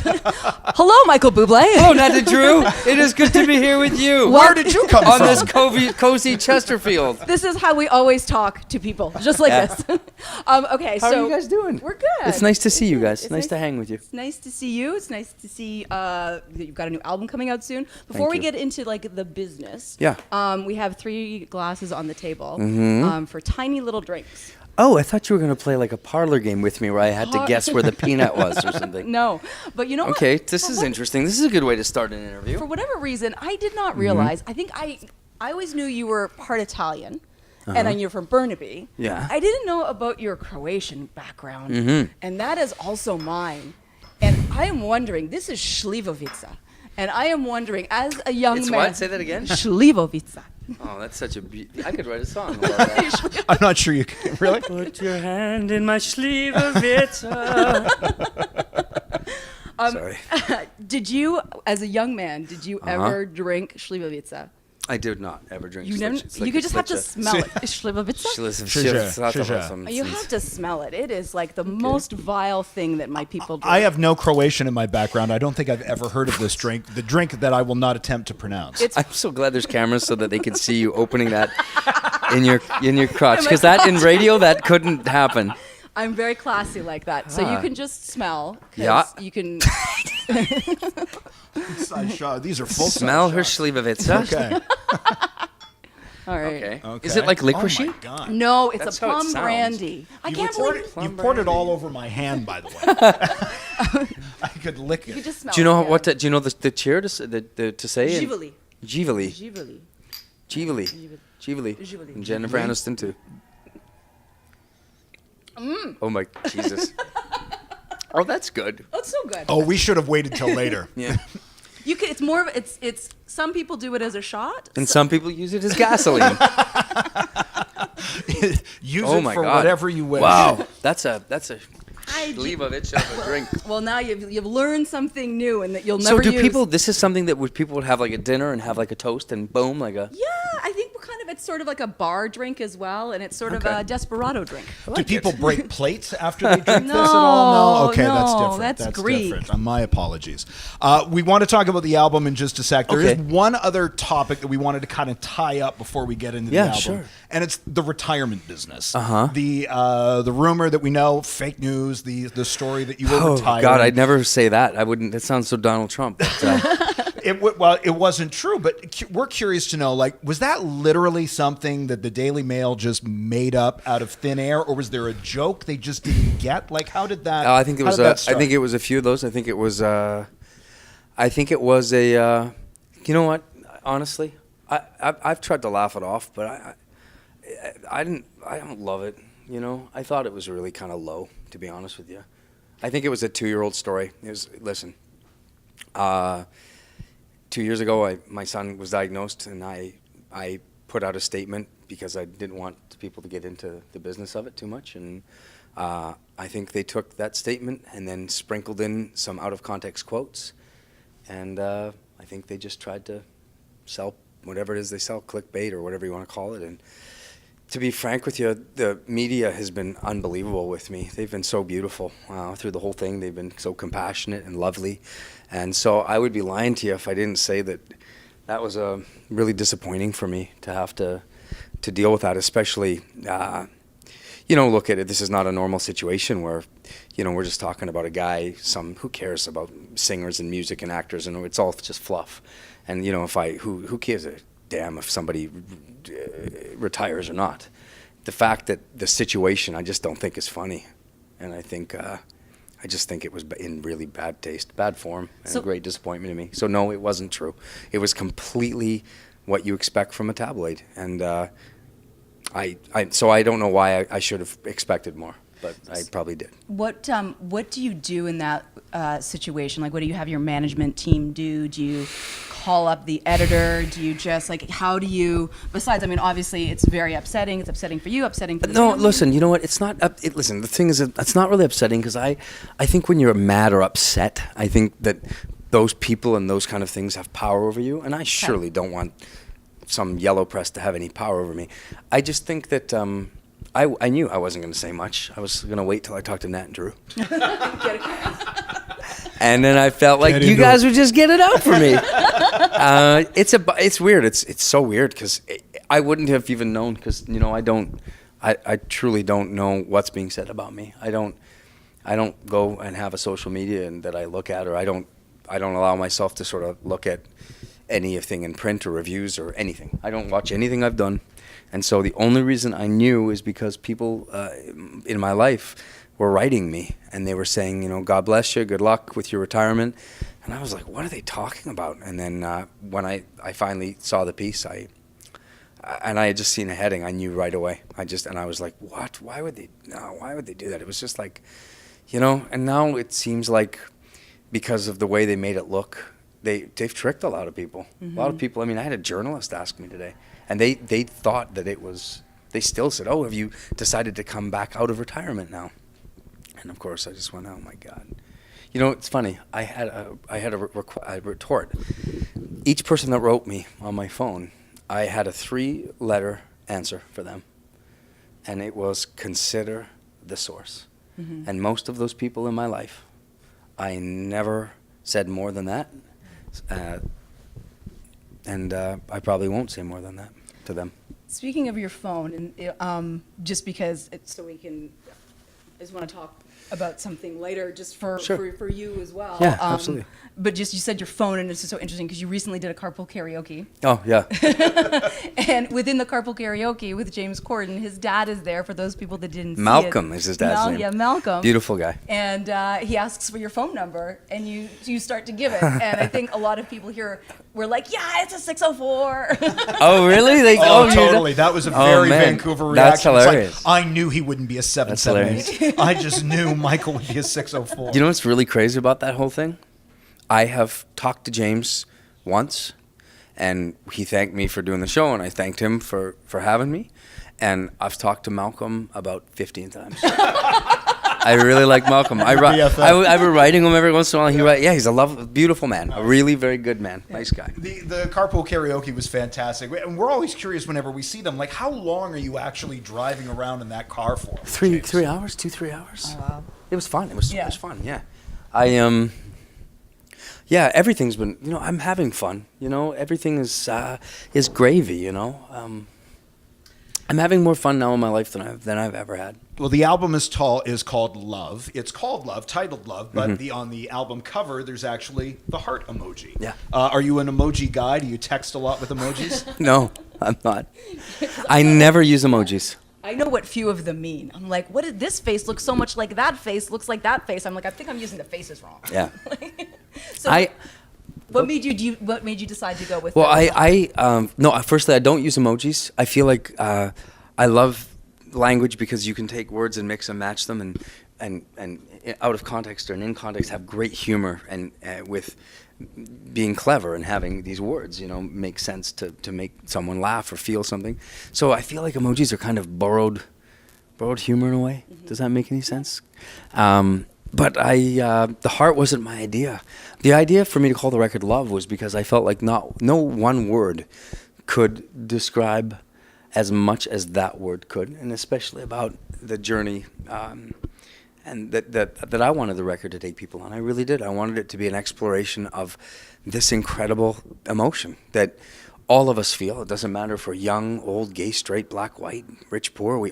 Hello, Michael Bublé. Hello, Nat and Drew. It is good to be here with you. Where did you come on from? this cozy Chesterfield? This is how we always talk to people, just like this. Okay, How so are you guys doing? we're good. It's nice to see you guys. It's Nice to hang with you. It's nice to see you. It's nice to see that you've got a new album coming out soon. Before we you. get into like the business, Yeah. we have 3 glasses on the table for tiny little drinks. Oh, I thought you were going to play like a parlor game with me where I had to guess where the peanut was or something. No, but you know what? Okay, this is interesting. This is a good way to start an interview. For whatever reason, I did not realize. I think I always knew you were part Italian, and then you're from Burnaby. Yeah. I didn't know about your Croatian background, and that is also mine. And I am wondering, this is Šljivovica, and I am wondering, as a young It's man. what? Say that again? Šljivovica. Oh, that's such a I could write a song about that. I'm not sure you can. Really? Put your hand in my Šljivovica. Sorry. Did you, as a young man, ever drink Šljivovica? I did not ever drink. You never. You could just have to smell it. Šljivovica. You have to smell it. It is like the most vile thing that my people drink. I have no Croatian in my background. I don't think I've ever heard of this drink. The drink that I will not attempt to pronounce. I'm so glad there's cameras so that they can see you opening that in your crotch, because that in radio that couldn't happen. I'm very classy like that, so you can just smell. Yeah. You can. These are full. Smell her Šljivovica. Okay. All right. Okay. Is it like liquishy? Oh my God. No, it's That's a how it plum sounds. brandy. I can't believe You poured it all over my hand, by the way. I could lick you it. just smell. Do you know it, do you know the cheer to say it? Živali. Živali. Živali. Živali. Živali. Živali. And Jennifer Aniston too. Oh my Jesus. Oh, that's good. Oh, it's so good. Oh, we should have waited till later. Yeah. You can. It's more of it's. Some people do it as a shot. And some people use it as gasoline. Use Oh it my for God. whatever you wish. Wow. That's a I Šljivovica of a drink. Well, now you've learned something new, and that you'll So never do use. people? This is something that people would have like a dinner and have like a toast and boom, like a. Yeah, I think it's sort of like a bar drink as well, and it's sort of Okay. a desperado drink. Do people break plates after they drink this at all? No. Okay, that's no, different. that's Greek. different. My apologies. We want to talk about the album in just a sec. There is one other topic that we wanted to kind of tie up before we get into the album. Sure. And it's the retirement business. Uh-huh. The rumor that we know, fake news, the story that you were Oh retiring. God, I'd never say that. I wouldn't. That sounds so Donald Trump. But, It wasn't true, but we're curious to know, like, was that literally something that the Daily Mail just made up out of thin air, or was there a joke they just didn't get? Like, how did that? I think it how was. did that I start? think it was a few of those. I think it was. A. You know what? Honestly, I've tried to laugh it off, but I don't love it. You know, I thought it was really kind of low, to be honest with you. I think it was a 2-year-old story. It was, listen, 2 years ago, my son was diagnosed, and I put out a statement because I didn't want people to get into the business of it too much. And I think they took that statement and then sprinkled in some out-of-context quotes. And I think they just tried to sell whatever it is they sell, clickbait or whatever you want to call it. And to be frank with you, the media has been unbelievable with me. They've been so beautiful through the whole thing. They've been so compassionate and lovely. And so I would be lying to you if I didn't say that that was really disappointing for me to have to deal with that, especially, look at it. This is not a normal situation where, we're just talking about a guy, who cares about singers and music and actors, and it's all just fluff. And, who cares a damn if somebody retires or not. The fact that the situation I just don't think is funny, and I just think it was in really bad taste, bad form, and a great disappointment to me. So no, it wasn't true. It was completely what you expect from a tabloid, and so I don't know why I should have expected more, but I probably did. What do you do in that situation? Like, what do you have your management team do? Do you call up the editor? Do you just, how do you, besides, obviously it's very upsetting. It's upsetting for you, upsetting for the No, family. listen, you know what? It's not, listen, the thing is, it's not really upsetting because I think when you're mad or upset, I think that those people and those kind of things have power over you, and I surely don't want some yellow press to have any power over me. I just think that I knew I wasn't going to say much. I was going to wait till I talked to Nat and Drew. And then I felt like you guys would just get it out for me. It's weird. It's so weird because I wouldn't have even known because I truly don't know what's being said about me. I don't go and have a social media and that I look at, or I don't allow myself to sort of look at anything in print or reviews or anything. I don't watch anything I've done. And so the only reason I knew is because people in my life were writing me, and they were saying, God bless you, good luck with your retirement. And I was like, what are they talking about? And then when I finally saw the piece, I had just seen a heading, I knew right away. And I was like, what? Why would they do that? It was just like, and now it seems like because of the way they made it look, they've tricked a lot of people. Mm-hmm. A lot of people, I had a journalist ask me today, and they thought that it was, they still said, have you decided to come back out of retirement now? And of course I just went, oh my God. It's funny, I had a retort. Each person that wrote me on my phone, I had a 3-letter answer for them. And it was, consider the source. Mm-hmm. And most of those people in my life, I never said more than that. And I probably won't say more than that to them. Speaking of your phone, and just because so we can, I just want to talk about something later, just for you as well. Yeah, absolutely. But just, you said your phone, and it's just so interesting because you recently did a Carpool Karaoke. Oh, yeah. And within the Carpool Karaoke with James Corden, his dad is there, for those people that didn't see it. Malcolm is his dad's name. Yeah, Malcolm. Beautiful guy. And he asks for your phone number, and you start to give it. And I think a lot of people here were like, yeah, it's a 604. Oh, really? Totally. That was a very Vancouver reaction. That's hilarious. It's like, I knew he wouldn't be a 778. I just knew Michael would be a 604. You know what's really crazy about that whole thing? I have talked to James once, and he thanked me for doing the show, and I thanked him for having me. And I've talked to Malcolm about 15 times. I really like Malcolm. I've been writing him every once in a while. He's a beautiful man, a really very good man, nice guy. The Carpool Karaoke was fantastic, and we're always curious whenever we see them. Like, how long are you actually driving around in that car for? 3 hours, 3 hours. Oh, wow. It was fun. It was so much fun. Yeah, yeah, everything's been. I'm having fun. Everything is gravy. I'm having more fun now in my life than I've ever had. Well, the album is called Love. It's called Love, titled Love, but on the album cover, there's actually the heart emoji. Yeah. Are you an emoji guy? Do you text a lot with emojis? No, I'm not. I never use emojis. I know what few of them mean. I'm like, what did this face look so much like that face? Looks like that face. I'm like, I think I'm using the faces wrong. Yeah. So what made you decide to go with? Well, no. Firstly, I don't use emojis. I feel like I love language because you can take words and mix and match them, and out of context or in context have great humor, and with being clever and having these words, make sense to make someone laugh or feel something. So I feel like emojis are kind of borrowed humor in a way. Mm-hmm. Does that make any sense? But the heart wasn't my idea. The idea for me to call the record Love was because I felt like no one word could describe as much as that word could, and especially about the journey and that I wanted the record to take people on. I really did. I wanted it to be an exploration of this incredible emotion that all of us feel. It doesn't matter if we're young, old, gay, straight, black, white, rich, poor. We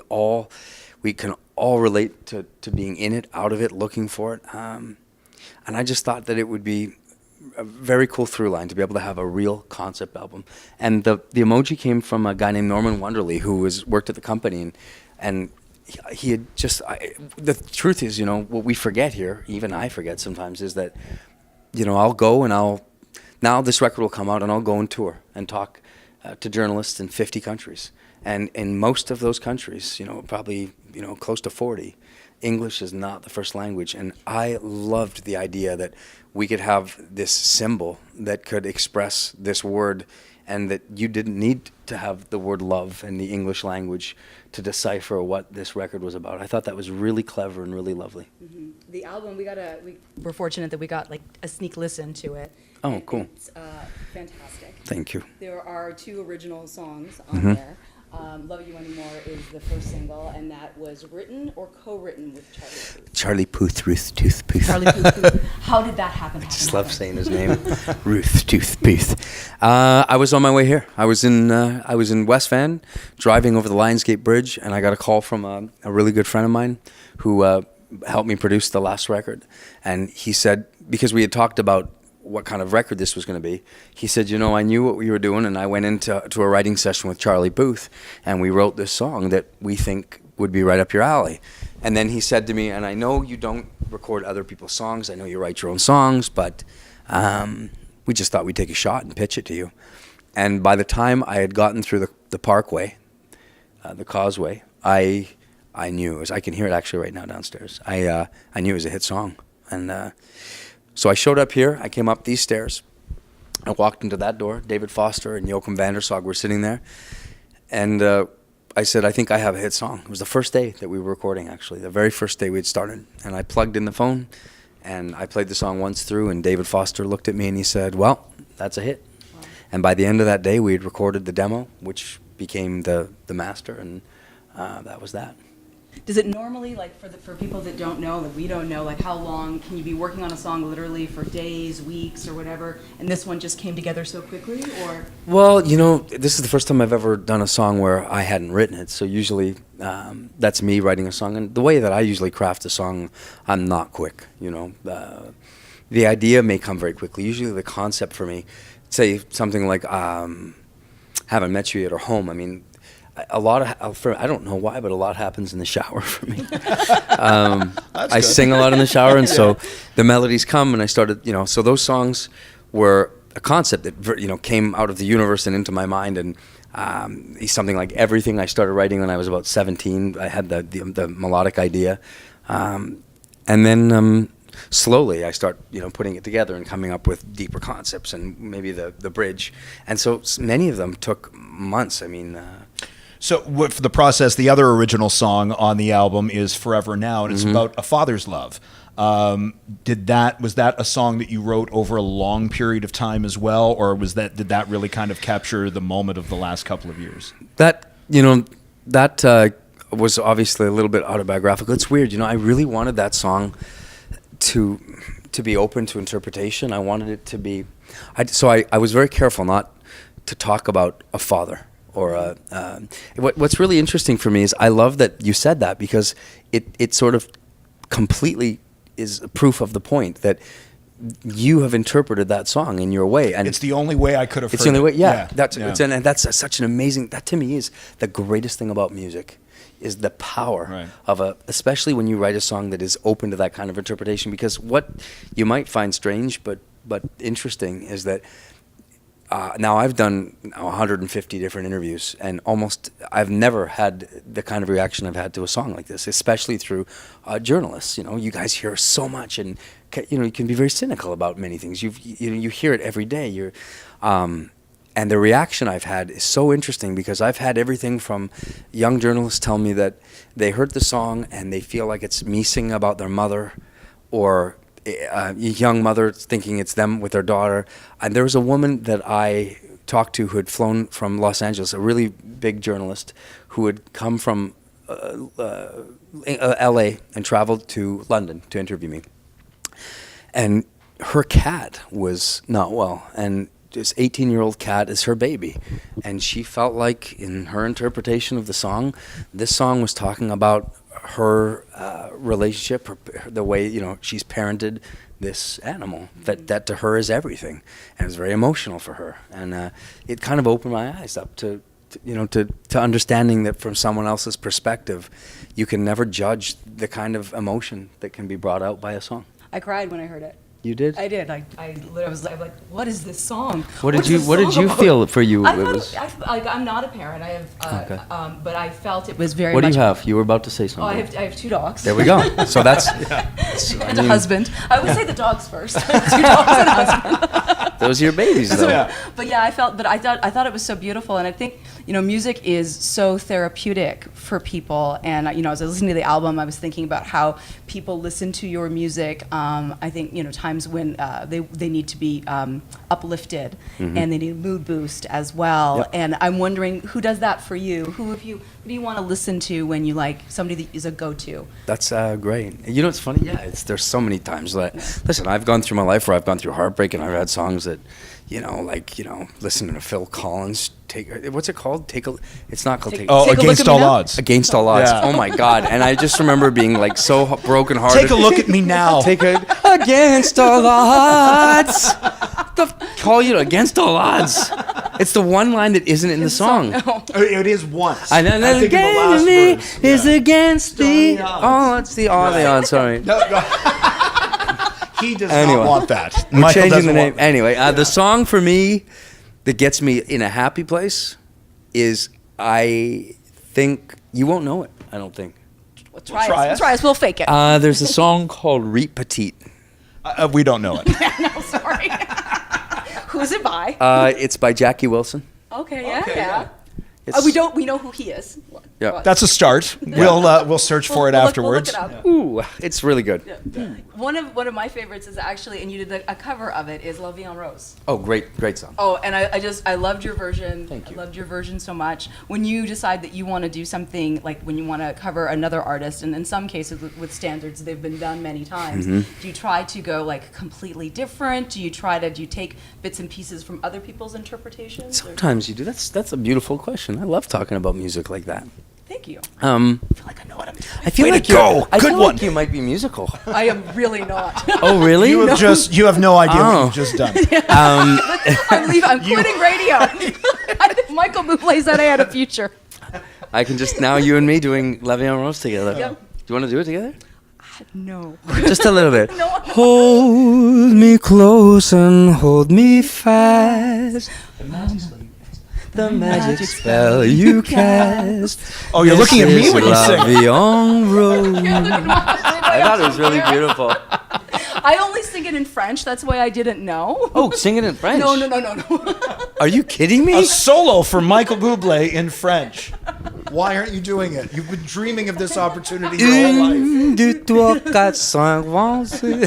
can all relate to being in it, out of it, looking for it. And I just thought that it would be a very cool through line to be able to have a real concept album. And the emoji came from a guy named Norman Wonderly who worked at the company, and he had just, the truth is, what we forget here, even I forget sometimes, is that, I'll go and now this record will come out and I'll go and tour and talk to journalists in 50 countries. And in most of those countries, probably, close to 40, English is not the first language. And I loved the idea that we could have this symbol that could express this word, and that you didn't need to have the word love in the English language to decipher what this record was about. I thought that was really clever and really lovely. Mm-hmm. The album, we're fortunate that we got like a sneak listen to it. Oh, cool. It's fantastic. Thank you. There are 2 original songs on there. Love You Anymore is the first single, and that was written or co-written with Charlie Puth. Charlie Puth, Ruth Tooth Puth. Charlie Puth. How did that happen? I just love saying his name, Ruth Tooth Puth. I was on my way here. I was in West Van, driving over the Lionsgate Bridge, and I got a call from a really good friend of mine who helped me produce the last record. And he said, because we had talked about what kind of record this was going to be, he said, you know, I knew what we were doing, and I went into a writing session with Charlie Puth, and we wrote this song that we think would be right up your alley. And then he said to me, and I know you don't record other people's songs, I know you write your own songs, but we just thought we'd take a shot and pitch it to you. And by the time I had gotten through the parkway, the causeway, I knew it was, I can hear it actually right now downstairs. I knew it was a hit song. And so I showed up here, I came up these stairs, I walked into that door, David Foster and Joachim van der Sog were sitting there, and I said, I think I have a hit song. It was the first day that we were recording, actually, the very first day we had started. And I plugged in the phone, and I played the song once through, and David Foster looked at me and he said, well, that's a hit. Wow. And by the end of that day, we had recorded the demo, which became the master, and that was that. Does it normally, like, for people that don't know, like we don't know, like how long can you be working on a song literally for days, weeks, or whatever, and this one just came together so quickly, or? Well, you know, this is the first time I've ever done a song where I hadn't written it, so usually that's me writing a song, and the way that I usually craft a song, I'm not quick, you know. The idea may come very quickly. Usually the concept for me, say something like Haven't Met You Yet or Home, I mean, a lot of, I don't know why, but a lot happens in the shower for me. I sing a lot in the shower, and so the melodies come, and I started, you know, so those songs were a concept that, you know, came out of the universe and into my mind, and something like everything I started writing when I was about 17. I had the melodic idea, and then slowly I start, you know, putting it together and coming up with deeper concepts and maybe the bridge, and so many of them took months. I mean. So for the process, the other original song on the album is Forever Now, and it's about a father's love. Was that a song that you wrote over a long period of time as well, or did that really kind of capture the moment of the last couple of years? That was obviously a little bit autobiographical. It's weird, you know, I really wanted that song to be open to interpretation. I wanted it to be, so I was very careful not to talk about a father. Or what's really interesting for me is I love that you said that, because it sort of completely is proof of the point that you have interpreted that song in your way, and it's the only way I could have. It's the only way, yeah. And that's such an amazing. That to me is the greatest thing about music, is the power of especially when you write a song that is open to that kind of interpretation. Because what you might find strange but interesting is that. Now I've done 150 different interviews, and I've never had the kind of reaction I've had to a song like this, especially through journalists. You know, you guys hear so much, and you know, you can be very cynical about many things. You hear it every day. And the reaction I've had is so interesting, because I've had everything from young journalists tell me that they heard the song and they feel like it's me singing about their mother, or a young mother thinking it's them with their daughter. And there was a woman that I talked to who had flown from Los Angeles, a really big journalist who had come from LA and traveled to London to interview me. And her cat was not well, and this 18-year-old cat is her baby. And she felt like, in her interpretation of the song, this song was talking about her relationship, the way, you know, she's parented this animal that to her is everything, and it was very emotional for her, and it kind of opened my eyes up to understanding that from someone else's perspective, you can never judge the kind of emotion that can be brought out by a song. I cried when I heard it. You did? I did. I was like, what is this song? What did you feel for you? I'm not a parent. I have, but I felt it was very. What do much. you have? You were about to say something. Oh, I have 2 dogs. There we go. So that's. And a husband. I would say the dogs first. 2 dogs and a husband. Those are your babies, though. But yeah, I thought it was so beautiful, and I think music is so therapeutic for people. And as I was listening to the album, I was thinking about how people listen to your music. I think times when they need to be uplifted, and they need a mood boost as well. Yep. And I'm wondering who does that for you. Who do you want to listen to when you like somebody that is a go-to? That's great. It's funny. Yeah, there's so many times that listen. I've gone through my life where I've gone through heartbreak, and I've had songs that, listening to Phil Collins. What's it called? It's not called. Against All Odds. Against All Odds. Yeah. Oh my God! And I just remember being like so brokenhearted. Take a look at me now. Against All Odds. Against All Odds. It's the one line that isn't in the song. It is once. And then I think in the last me verse. is against the odds. The odds. Sorry. No. He does Anyway. not want that. We're changing the name. Anyway, the song for me that gets me in a happy place is, I think, you won't know it, I don't think. We'll try us. We'll fake it. There's a song called Reet Petite. We don't know it. No, sorry. Who's it by? It's by Jackie Wilson. Okay, yeah. It's, We know who he is. Yeah. That's a start. We'll search for it afterwards. We'll look it up. Ooh, it's really good. Yeah. One of my favorites is actually, and you did a cover of it, is La Vie en Rose. Oh, great song. Oh, and I loved your version. Thank you. I loved your version so much. When you decide that you want to do something, like when you want to cover another artist, and in some cases with standards, they've been done many times, do you try to go like completely different? Do you take bits and pieces from other people's interpretations? Sometimes you do. That's a beautiful question. I love talking about music like that. Thank you. I feel like I know what I'm doing. I feel like you might be musical. I am really not. Oh, really? You have no idea what you've just done. I'm quitting radio. I think Michael Bublé said I had a future. I can just, now you and me doing La Vie en Rose together. Yep. Do you want to do it together? No. Just a little bit. No. Hold me close and hold me fast. The magic spell you cast. Oh, you're looking at me when you sing. La Vie en Rose. I thought it was really beautiful. I only sing it in French. That's why I didn't know. Oh, sing it in French? No. Are you kidding me? A solo for Michael Bublé in French. Why aren't you doing it? You've been dreaming of this opportunity your whole life. 1, 2, 3, 4, 5, 6.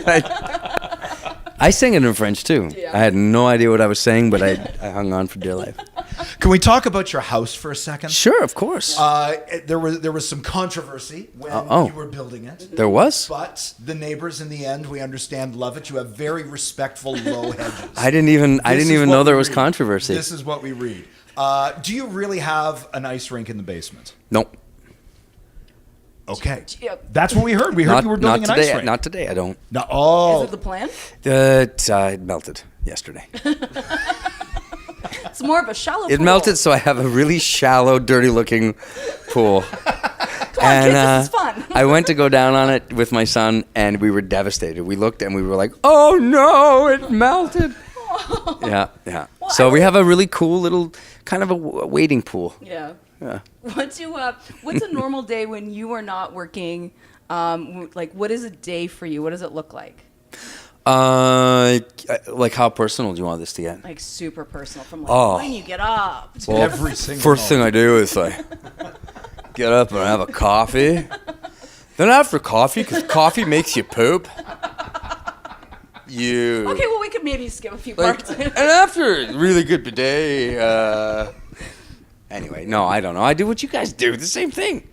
I sang it in French too. Yeah. I had no idea what I was saying, but I hung on for dear life. Can we talk about your house for a second? Sure, of course. There was some controversy when you were building it. There was? But the neighbors, in the end, we understand, love it. You have very respectful low hedges. I didn't even know there was controversy. This is what we read. Do you really have an ice rink in the basement? Nope. Okay. That's what we heard. We heard you were building an ice rink. Not today, I don't. No, oh. Is it the plan? It melted yesterday. It's more of a shallow It pool. melted, so I have a really shallow, dirty-looking pool. Come on, kids, this is fun. I went to go down on it with my son, and we were devastated. We looked, and we were like, "Oh no, it melted!" Yeah. Well, So we have a really cool little kind of a wading pool. Yeah. Yeah. What's a normal day when you are not working? Like, what is a day for you? What does it look like? Like how personal do you want this to get? Like super personal, from like when you get up. Well, Every single first thing I do is I get up and I have a coffee. Then after coffee, because coffee makes you poop. Okay, well, we could maybe skip a few parts. And after a really good bidet. Anyway, no, I don't know. I do what you guys do. The same thing.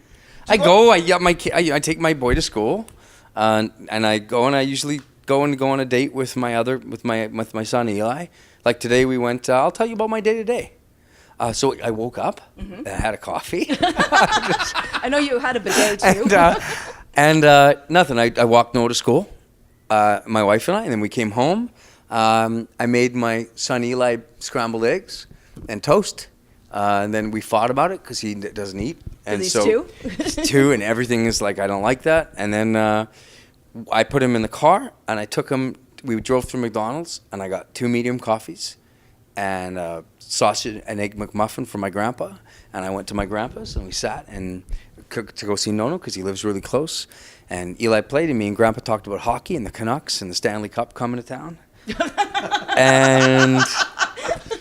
I take my boy to school, and I go, and I usually go on a date with my son Eli. Like today we went. I'll tell you about my day today. So I woke up and I had a coffee. I know you had a bidet too. and nothing. I walked Noah to school, my wife and I, and then we came home. I made my son Eli scrambled eggs and toast. And then we fought about it because he doesn't eat. And he's so two? He's two, and everything is like, I don't like that. And then I put him in the car, and I took him. We drove through McDonald's, and I got 2 medium coffees and sausage and egg McMuffin for my grandpa. And I went to my grandpa's, and we sat and cooked to go see Nono because he lives really close. And Eli played, and me and Grandpa talked about hockey and the Canucks and the Stanley Cup coming to town. And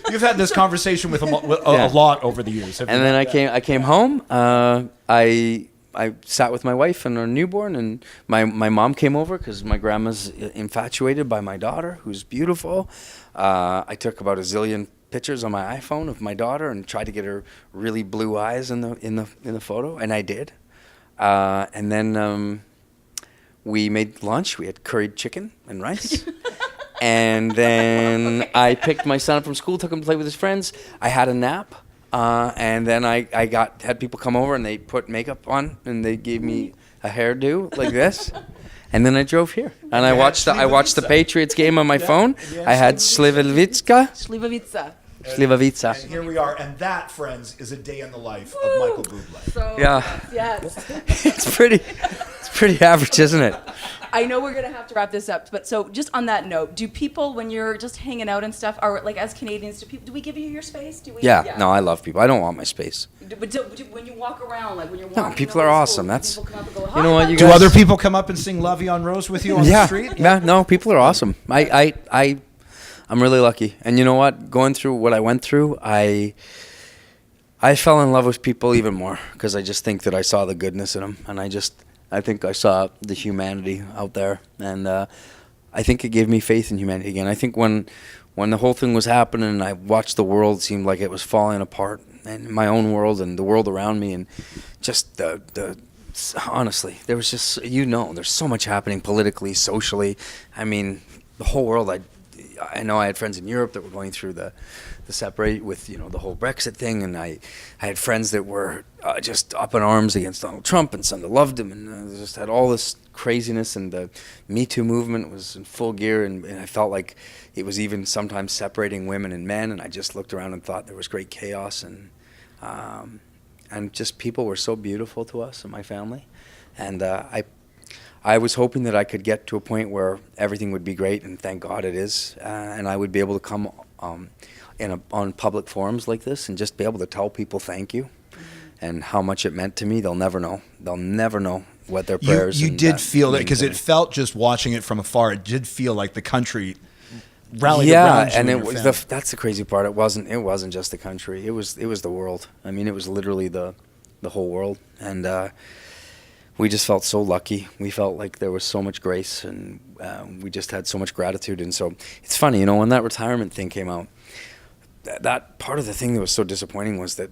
You've had this conversation with a lot over the years. and then I came home. I sat with my wife and our newborn, and my mom came over because my grandma's infatuated by my daughter, who's beautiful. I took about a zillion pictures on my iPhone of my daughter and tried to get her really blue eyes in the photo, and I did. And then we made lunch. We had curried chicken and rice. And then I picked my son up from school, took him to play with his friends. I had a nap. And then I had people come over and they put makeup on and they gave me a hairdo like this. And then I drove here and I watched the Patriots game on my phone. I had Slivovica. And here we are, and that, friends, is a day in the life of Michael Bublé. So, Yeah. yes. It's pretty average, isn't it? I know we're gonna have to wrap this up, but so just on that note, do people, when you're just hanging out and stuff, or like as Canadians, do we give you your space? Do we? Yeah. No, I love people. I don't want my space. But when you walk around, like when you're walking, people are awesome. That's people come up and go, You know what, you Do guys- other people come up and sing "La Vie en Rose" with you on the street? Yeah, no, people are awesome. I'm really lucky. And you know what? Going through what I went through, I fell in love with people even more because I just think that I saw the goodness in them, and I think I saw the humanity out there, and I think it gave me faith in humanity again. I think when the whole thing was happening and I watched the world seem like it was falling apart, and my own world and the world around me, and just honestly, there was just, there's so much happening politically, socially. I mean, the whole world. I know I had friends in Europe that were going through the separate with the whole Brexit thing, and I had friends that were just up in arms against Donald Trump, and some that loved him, and just had all this craziness, and the Me Too movement was in full gear, and I felt like it was even sometimes separating women and men, and I just looked around and thought there was great chaos, and just people were so beautiful to us and my family, and I was hoping that I could get to a point where everything would be great, and thank God it is, and I would be able to come on public forums like this and just be able to tell people thank you and how much it meant to me. They'll never know. They'll never know what their prayers. You did feel that because it felt, just watching it from afar, it did feel like the country rallied around you. And and it was that's the crazy part. It wasn't just the country. It was the world. I mean, it was literally the whole world, and we just felt so lucky. We felt like there was so much grace, and we just had so much gratitude. And so it's funny, when that retirement thing came out, that part of the thing that was so disappointing was that,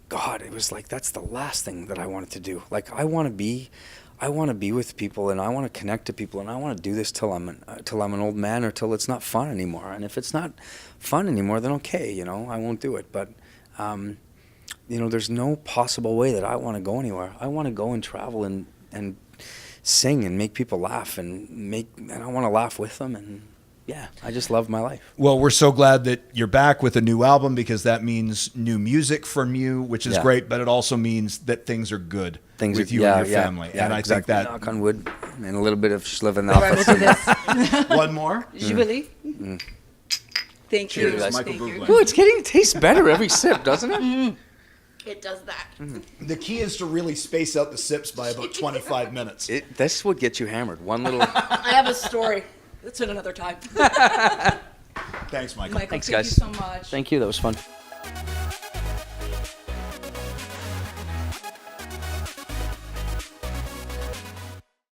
God, it was like, that's the last thing that I wanted to do. Like, I want to be with people, and I want to connect to people, and I want to do this till I'm an old man, or till it's not fun anymore. And if it's not fun anymore, then okay, I won't do it. But there's no possible way that I want to go anywhere. I want to go and travel and sing and make people laugh, and I want to laugh with them, and yeah, I just love my life. Well, we're so glad that you're back with a new album, because that means new music from you, which is great, but it also means that things are good with you and your family. Yeah, and I think that, knock on wood, and a little bit of Schlivenalpha. one more. Jubilee. Thank you. Cheers, Michael Bublé. Ooh, it tastes better every sip, doesn't it? It does that. The key is to really space out the sips by about 25 minutes. That's what gets you hammered. One little. I have a story. That's at another time. Thanks, Michael. Michael, Thanks, thank guys. you so much. Thank you. That was fun.